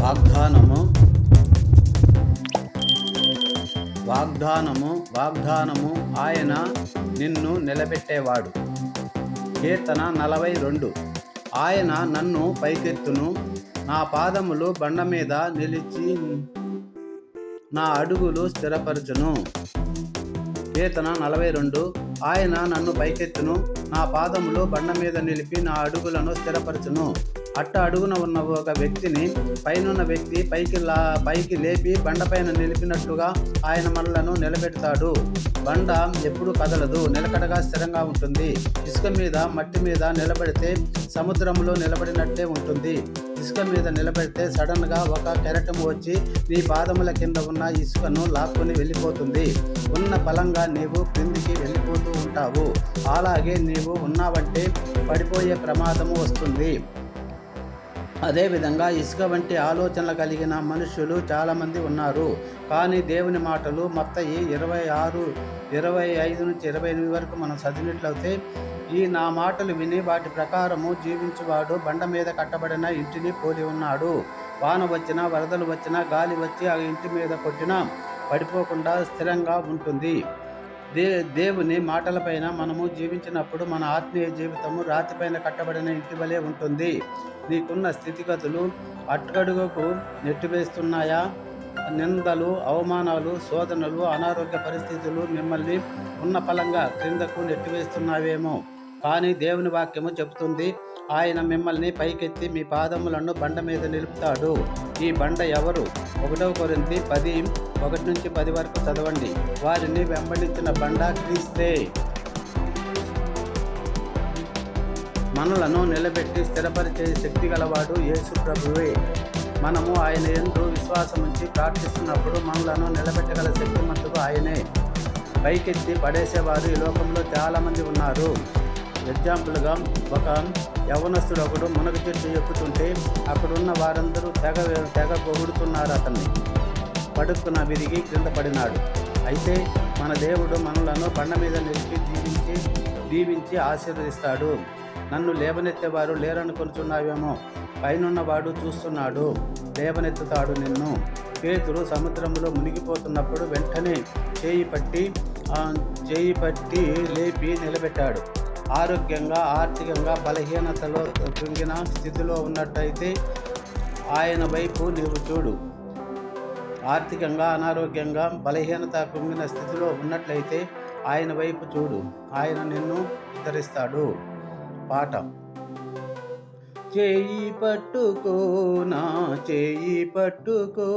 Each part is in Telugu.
వాగ్దానము వాగ్దానము వాగ్దానము ఆయన నిన్ను నిలబెట్టేవాడు. కీర్తన 42. ఆయన నన్ను పైకెత్తును, నా పాదములు బండ మీద నిలిచి నా అడుగులు స్థిరపరచును. కీర్తన 42. ఆయన నన్ను పైకెత్తును, నా పాదములు బండ మీద నిలిపి నా అడుగులను స్థిరపరచును. అట్ట అడుగున ఉన్న ఒక వ్యక్తిని పైనున్న వ్యక్తి పైకి లేపి బండపైన నిలిపినట్లుగా ఆయన మనలను నిలబెడతాడు. బండ ఎప్పుడు కదలదు, నిలకడగా స్థిరంగా ఉంటుంది. ఇసుక మీద మట్టి మీద నిలబడితే సముద్రంలో నిలబడినట్టే ఉంటుంది. ఇసుక మీద నిలబడితే సడన్గా ఒక కెరటం వచ్చి నీ పాదముల కింద ఉన్న ఇసుకను లాక్కొని వెళ్ళిపోతుంది. ఉన్న బలంగా నీవు క్రిందికి వెళ్ళిపోతూ ఉంటావు. అలాగే నీవు ఉన్నావంటే పడిపోయే ప్రమాదము వస్తుంది. అదేవిధంగా ఇసుక వంటి ఆలోచనలు కలిగిన మనుషులు చాలామంది ఉన్నారు. కానీ దేవుని మాటలు మత్తయి 26:25-28 వరకు మనం చదివినట్లయితే, ఈ నా మాటలు విని వాటి ప్రకారము జీవించువాడు బండ మీద కట్టబడిన ఇంటిని పోలి ఉన్నాడు. వాన వచ్చినా, వరదలు వచ్చినా, గాలి వచ్చి ఆ ఇంటి మీద కొట్టినా పడిపోకుండా స్థిరంగా ఉంటుంది. దేవుని మాటలపైన మనము జీవించినప్పుడు మన ఆత్మీయ జీవితము రాతిపైన కట్టబడిన ఇంటి వలె ఉంటుంది. నీకున్న స్థితిగతులు అట్టడుగుకు నెట్టివేస్తున్నాయా? నిందలు, అవమానాలు, శోధనలు, అనారోగ్య పరిస్థితులు మిమ్మల్ని ఉన్న ఫలంగా క్రిందకు నెట్టివేస్తున్నావేమో. కానీ దేవుని వాక్యము చెబుతుంది, ఆయన మిమ్మల్ని పైకెత్తి మీ పాదములను బండ మీద నిలుపుతాడు. ఈ బండ ఎవరు? 1 కొరింథీ 10:1-10 వరకు చదవండి. వారిని వెంబడించిన బండ క్రీస్తే. మనలను నిలబెట్టి స్థిరపరిచే శక్తి గలవాడు యేసు ప్రభువే. మనము ఆయన యందు విశ్వాసం ఉంచి ప్రార్థిస్తున్నప్పుడు మనలను నిలబెట్టగల శక్తిమంతుడు ఆయనే. పైకెత్తి పడేసేవారు ఈ లోకంలో చాలామంది ఉన్నారు. ఎగ్జాంపుల్గా ఒక యవనస్తుడు ఒకడు మునగ చెట్టు ఎక్కుతుంటే అక్కడున్న వారందరూ తెగ పొగుడుతున్నారు. అతన్ని పడుక్కున విరిగి క్రింద పడినాడు. అయితే మన దేవుడు మనలను బండ మీద నిలిపి దీవించి ఆశీర్వదిస్తాడు. నన్ను లేవనెత్తేవారు లేరనుకొనుచున్నావేమో, పైనున్నవాడు చూస్తున్నాడు, లేవనెత్తుతాడు నిన్ను. పేతురు సముద్రంలో మునిగిపోతున్నప్పుడు వెంటనే చేయి పట్టి లేపి నిలబెట్టాడు. ఆరోగ్యంగా, ఆర్థికంగా బలహీనతలో కృంగిన స్థితిలో ఉన్నట్టయితే ఆయన వైపు నీవు చూడు. ఆర్థికంగా, అనారోగ్యంగా, బలహీనత కృంగిన స్థితిలో ఉన్నట్లయితే ఆయన వైపు చూడు. ఆయన నిన్ను ఉద్ధరిస్తాడు. పాట. చేయి పట్టుకో, నా చేయి పట్టుకో,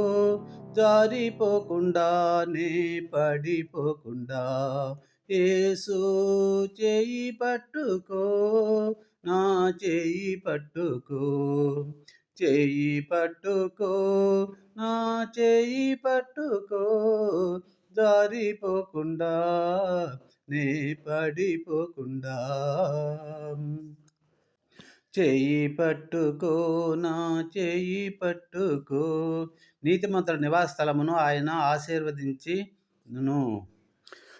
జారిపోకుండా నే పడిపోకుండా. యేసు చేయి పట్టుకో, నా చేయి పట్టుకో, చేయి పట్టుకో, నా చేయి పట్టుకో, జారిపోకుండా నే పడిపోకుండా. చేయి పట్టుకో, నా చేయి పట్టుకో. నీతిమంతుల నివాస స్థలమును ఆయన ఆశీర్వదించును.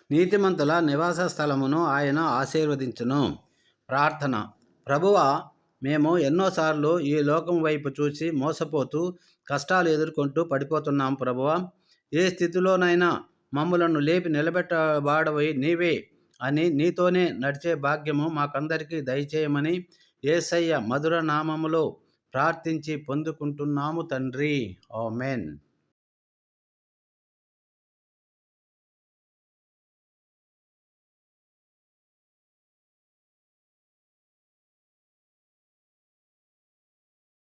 నీతిమంతుల నివాస స్థలమును ఆయన ఆశీర్వదించును. ప్రార్థన. ప్రభువా, మేము ఎన్నోసార్లు ఈ లోకం వైపు చూసి మోసపోతూ కష్టాలు ఎదుర్కొంటూ పడిపోతున్నాం. ప్రభువా, ఏ స్థితిలోనైనా మమ్ములను లేపి నిలబెట్టబాడవై నీవే అని నీతోనే నడిచే భాగ్యము మాకందరికీ దయచేయమని యేసయ్య మధుర నామములో ప్రార్థించి పొందుకుంటున్నాము తండ్రి. ఆమేన్.